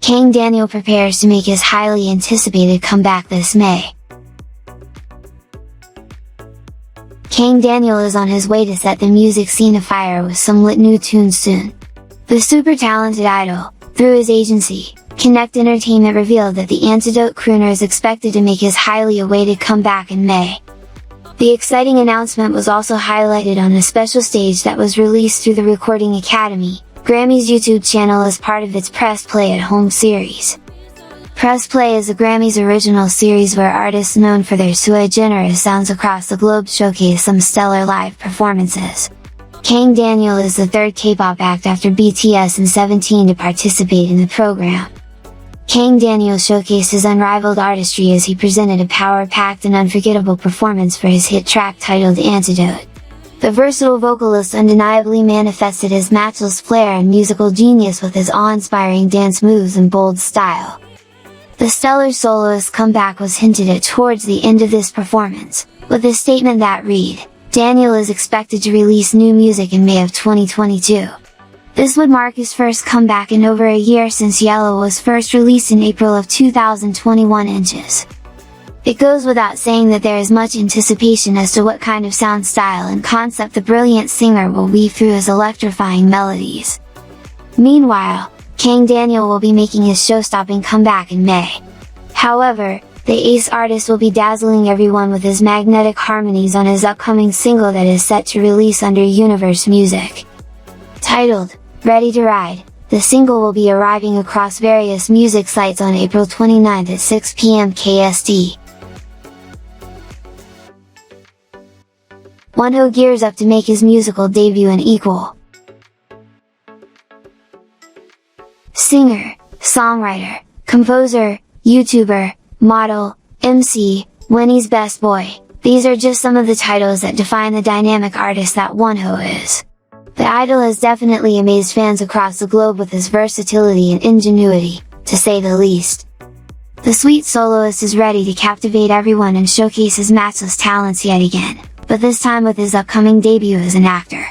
Kang Daniel prepares to make his highly anticipated comeback this May. Kang Daniel is on his way to set the music scene afire with some lit new tunes soon. The super talented idol, through his agency, Connect Entertainment, revealed that the Antidote crooner is expected to make his highly awaited comeback in May. The exciting announcement was also highlighted on a special stage that was released through the Recording Academy, Grammy's YouTube channel, as part of its Press Play at Home series. Press Play is the Grammy's original series where artists known for their sui generis sounds across the globe showcase some stellar live performances. Kang Daniel is the third K-pop act after BTS and 17 to participate in the program. Kang Daniel showcased his unrivaled artistry as he presented a power-packed and unforgettable performance for his hit track titled Antidote. The versatile vocalist undeniably manifested his matchless flair and musical genius with his awe-inspiring dance moves and bold style. The stellar soloist's comeback was hinted at towards the end of this performance, with a statement that read, "Daniel is expected to release new music in May of 2022. This would mark his first comeback in over a year since I-DLE was first released in April of 2021 inches. It goes without saying that there is much anticipation as to what kind of sound style and concept the brilliant singer will weave through his electrifying melodies. Meanwhile, Kang Daniel will be making his show-stopping comeback in May. However, the ace artist will be dazzling everyone with his magnetic harmonies on his upcoming single that is set to release under Universe Music. Titled, Ready to Ride, the single will be arriving across various music sites on April 29 at 6 p.m. KST. Wonho gears up to make his musical debut in I-DLE. Singer, songwriter, composer, YouTuber, model, MC, Winnie's best boy, these are just some of the titles that define the dynamic artist that Wonho is. The idol has definitely amazed fans across the globe with his versatility and ingenuity, to say the least. The sweet soloist is ready to captivate everyone and showcase his matchless talents yet again, but this time with his upcoming debut as an actor.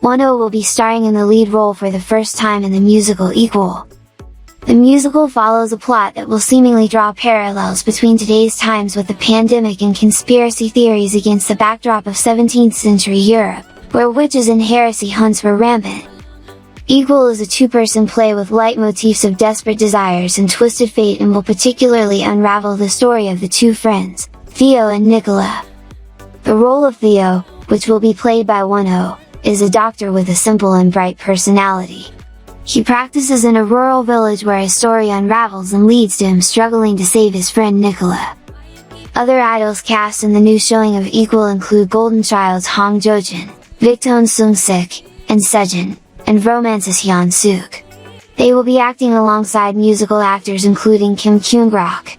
Wonho will be starring in the lead role for the first time in the musical I-DLE. The musical follows a plot that will seemingly draw parallels between today's times with the pandemic and conspiracy theories against the backdrop of 17th century Europe, where witches and heresy hunts were rampant. I-DLE is a two-person play with leitmotifs of desperate desires and twisted fate, and will particularly unravel the story of the two friends, Theo and Nicola. The role of Theo, which will be played by Wonho, is a doctor with a simple and bright personality. He practices in a rural village where his story unravels and leads to him struggling to save his friend Nicola. Other idols cast in the new showing of I-DLE include Golden Child's Hong Jo-jin, Victon Sung-sik, and Sejin, and Romance's Hyun Suk. They will be acting alongside musical actors including Kim Kyung-rock.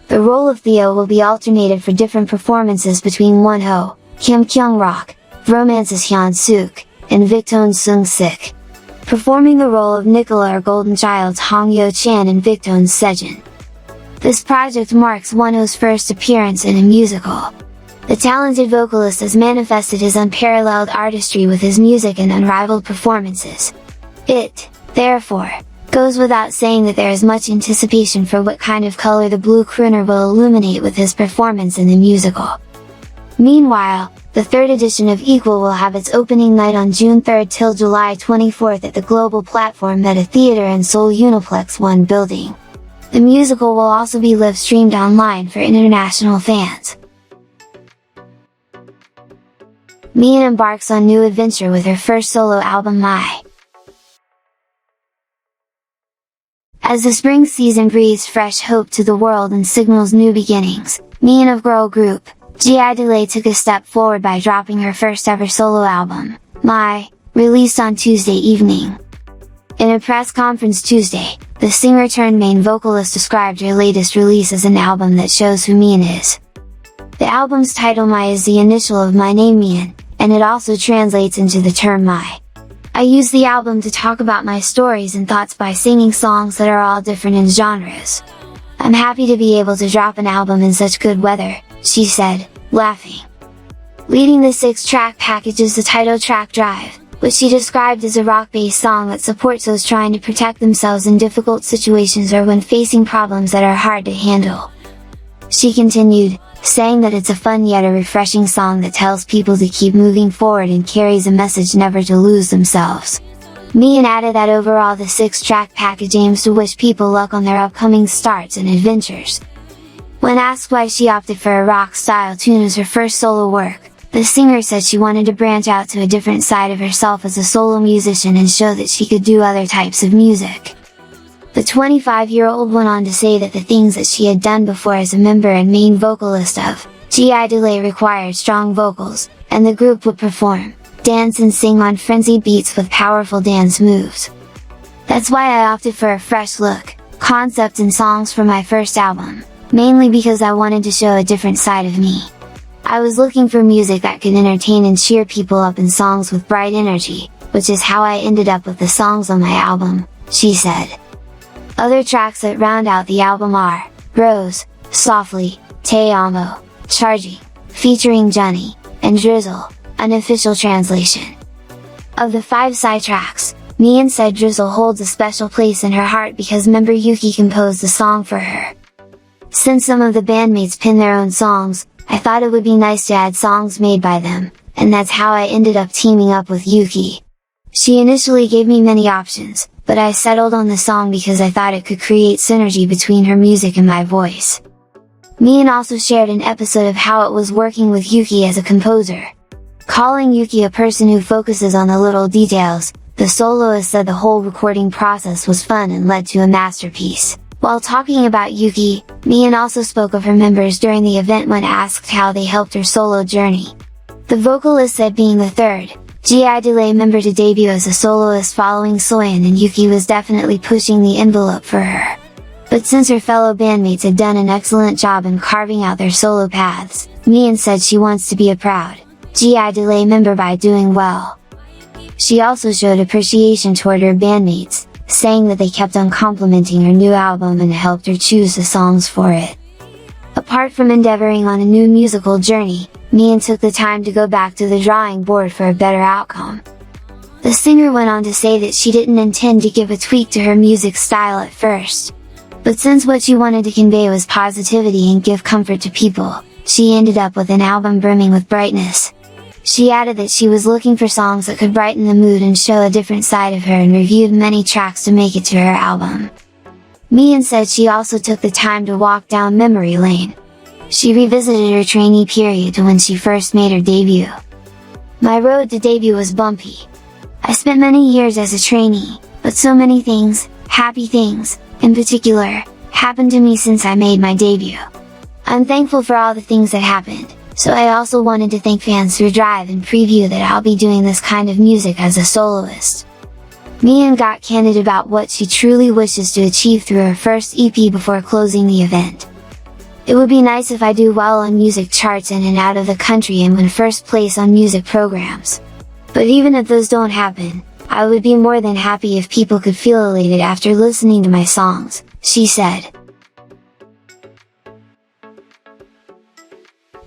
The role of Theo will be alternated for different performances between Wonho, Kim Kyung-rock, Romance's Hyun Suk, and Victon Sung-sik. Performing the role of Nicola are Golden Child's Hong Yo-chan and Victon's Sejin. This project marks Wonho's first appearance in a musical. The talented vocalist has manifested his unparalleled artistry with his music and unrivaled performances. It, therefore, goes without saying that there is much anticipation for what kind of color the blue crooner will illuminate with his performance in the musical. Meanwhile, the third edition of I-DLE will have its opening night on June 3 till July 24 at the global platform Meta Theater in Seoul Uniplex 1 building. The musical will also be live-streamed online for international fans. Miyeon embarks on new adventure with her first solo album I. As the spring season breathes fresh hope to the world and signals new beginnings, Miyeon of girl group, I-DLE took a step forward by dropping her first ever solo album, My, released on Tuesday evening. In a press conference Tuesday, the singer-turned-main vocalist described her latest release as an album that shows who Miyeon is. The album's title My is the initial of my name Miyeon, and it also translates into the term My. I use the album to talk about my stories and thoughts by singing songs that are all different in genres. I'm happy to be able to drop an album in such good weather, she said, laughing. Leading the 6-track package is the title track Drive, which she described as a rock-based song that supports those trying to protect themselves in difficult situations or when facing problems that are hard to handle. She continued, saying that it's a fun yet a refreshing song that tells people to keep moving forward and carries a message never to lose themselves. Miyeon added that overall the 6-track package aims to wish people luck on their upcoming starts and adventures. When asked why she opted for a rock-style tune as her first solo work, the singer said she wanted to branch out to a different side of herself as a solo musician and show that she could do other types of music. The 25-year-old went on to say that the things that she had done before as a member and main vocalist of I-DLE required strong vocals, and the group would perform, dance and sing on frenzied beats with powerful dance moves. That's why I opted for a fresh look, concept and songs for my first album, mainly because I wanted to show a different side of me. I was looking for music that could entertain and cheer people up and songs with bright energy, which is how I ended up with the songs on my album, she said. Other tracks that round out the album are Rose, Softly, Te Amo, Charging, featuring Johnny, and Drizzle, unofficial translation. Of the 5 side tracks, Miyeon said Drizzle holds a special place in her heart because member Yuki composed the song for her. Since some of the bandmates pin their own songs, I thought it would be nice to add songs made by them, and that's how I ended up teaming up with Yuki. She initially gave me many options, but I settled on the song because I thought it could create synergy between her music and my voice. Miyeon also shared an episode of how it was working with Yuki as a composer. Calling Yuki a person who focuses on the little details, the soloist said the whole recording process was fun and led to a masterpiece. While talking about Yuki, Miyeon also spoke of her members during the event when asked how they helped her solo journey. The vocalist said being the third I-DLE member to debut as a soloist following Soyeon and Yuki was definitely pushing the envelope for her. But since her fellow bandmates had done an excellent job in carving out their solo paths, Miyeon said she wants to be a proud I-DLE member by doing well. She also showed appreciation toward her bandmates, saying that they kept on complimenting her new album and helped her choose the songs for it. Apart from endeavoring on a new musical journey, Miyeon took the time to go back to the drawing board for a better outcome. The singer went on to say that she didn't intend to give a tweak to her music style at first. But since what she wanted to convey was positivity and give comfort to people, she ended up with an album brimming with brightness. She added that she was looking for songs that could brighten the mood and show a different side of her and reviewed many tracks to make it to her album. Miyeon said she also took the time to walk down memory lane. She revisited her trainee period to when she first made her debut. My road to debut was bumpy. I spent many years as a trainee, but so many things, happy things, in particular, happened to me since I made my debut. I'm thankful for all the things that happened. So I also wanted to thank fans through Drive and Preview that I'll be doing this kind of music as a soloist. Miyeon got candid about what she truly wishes to achieve through her first EP before closing the event. It would be nice if I do well on music charts in and out of the country and win first place on music programs. But even if those don't happen, I would be more than happy if people could feel elated after listening to my songs, she said.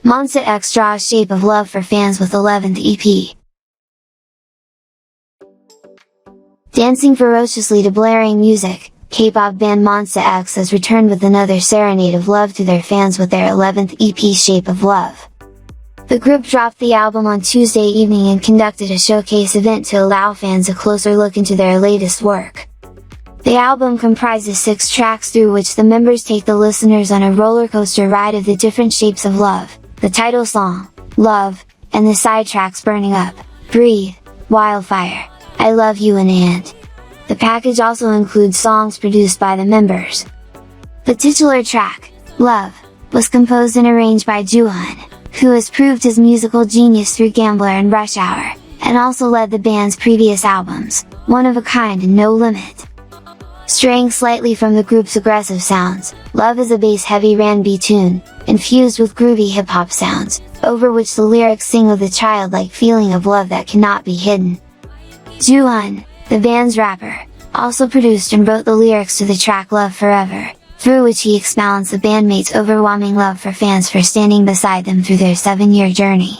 Monsta X draws Shape of Love for fans with 11th EP. Dancing ferociously to blaring music, K-pop band Monsta X has returned with another serenade of love to their fans with their 11th EP Shape of Love. The group dropped the album on Tuesday evening and conducted a showcase event to allow fans a closer look into their latest work. The album comprises 6 tracks through which the members take the listeners on a roller coaster ride of the different shapes of love. The title song, Love, and the side tracks Burning Up, Breathe, Wildfire, I Love You and. The package also includes songs produced by the members. The titular track, Love, was composed and arranged by Joohyun, who has proved his musical genius through Gambler and Rush Hour, and also led the band's previous albums, One of a Kind and No Limit. Straying slightly from the group's aggressive sounds, Love is a bass-heavy R&B tune, infused with groovy hip-hop sounds, over which the lyrics sing of the childlike feeling of love that cannot be hidden. Joohyun, the band's rapper, also produced and wrote the lyrics to the track Love Forever, through which he expounds the bandmates' overwhelming love for fans for standing beside them through their 7-year journey.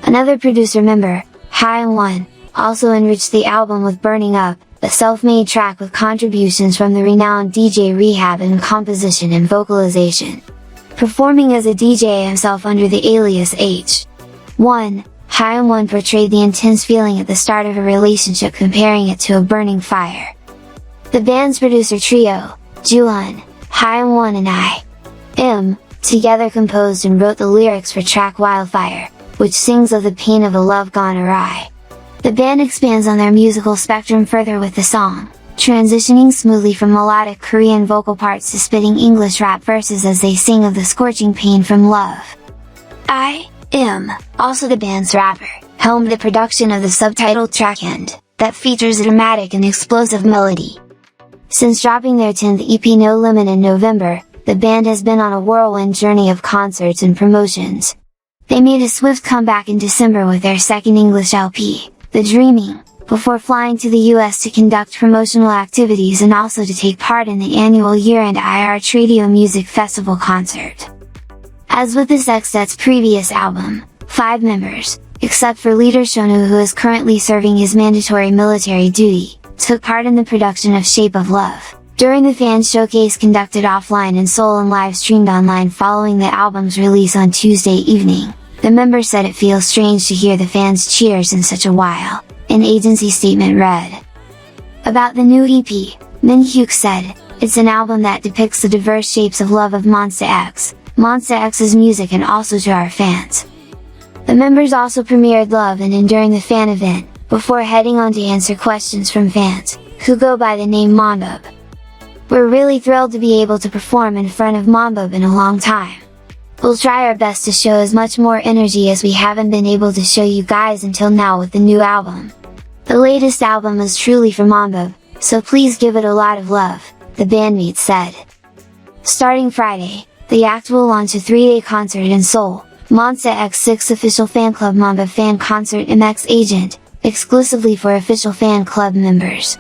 Another producer member, Kihyun, also enriched the album with Burning Up, a self-made track with contributions from the renowned DJ Rehab in composition and vocalization. Performing as a DJ himself under the alias H1, kihyun portrayed the intense feeling at the start of a relationship, comparing it to a burning fire. The band's producer trio, Juhun, kihyun and I-DLE, together composed and wrote the lyrics for track Wildfire, which sings of the pain of a love gone awry. The band expands on their musical spectrum further with the song, transitioning smoothly from melodic Korean vocal parts to spitting English rap verses as they sing of the scorching pain from love. I-DLE, also the band's rapper, helmed the production of the subtitled track End, that features a dramatic and explosive melody. Since dropping their 10th EP No Limit in November, the band has been on a whirlwind journey of concerts and promotions. They made a swift comeback in December with their second English LP, The Dreaming, before flying to the US to conduct promotional activities and also to take part in the annual year-end I-DLE Music Festival concert. As with the sextet's previous album, 5 members, except for leader Wonho, who is currently serving his mandatory military duty, took part in the production of Shape of Love, during the fan showcase conducted offline in Seoul and live streamed online following the album's release on Tuesday evening. The members said it feels strange to hear the fans' cheers in such a while, an agency statement read. About the new EP, Minhyuk said, "It's an album that depicts the diverse shapes of love of Monsta X, Monsta X's music, and also to our fans." The members also premiered Love and during the fan event, before heading on to answer questions from fans, who go by the name Monbub. "We're really thrilled to be able to perform in front of Monbub in a long time. We'll try our best to show as much more energy as we haven't been able to show you guys until now with the new album. The latest album is truly for Monbub, so please give it a lot of love," the bandmates said. Starting Friday, the act will launch a 3-day concert in Seoul, Monsta X's 6th official fan club Monbub Fan Concert MX Agent, exclusively for official fan club members.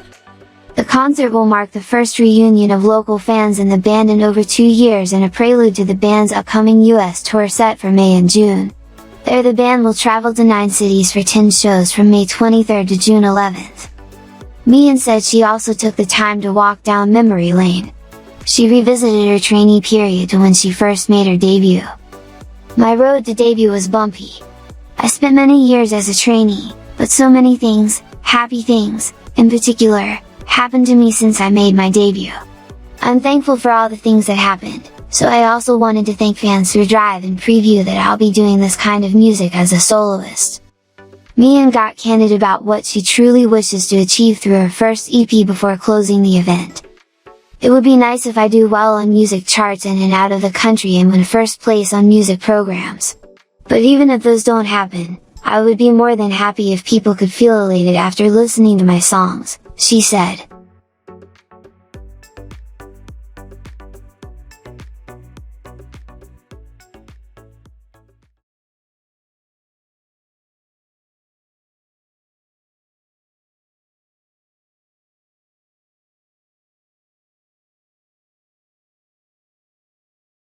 The concert will mark the first reunion of local fans in the band in over 2 years and a prelude to the band's upcoming US tour set for May and June. There the band will travel to 9 cities for 10 shows from May 23rd to June 11th. Miyeon said she also took the time to walk down memory lane. She revisited her trainee period to when she first made her debut. "My road to debut was bumpy. I spent many years as a trainee, but so many things, happy things, in particular, happened to me since I made my debut. I'm thankful for all the things that happened, so I also wanted to thank fans through Drive and Preview that I'll be doing this kind of music as a soloist." Miyeon got candid about what she truly wishes to achieve through her first EP before closing the event. "It would be nice if I do well on music charts in and out of the country and win first place on music programs. But even if those don't happen, I would be more than happy if people could feel elated after listening to my songs," she said.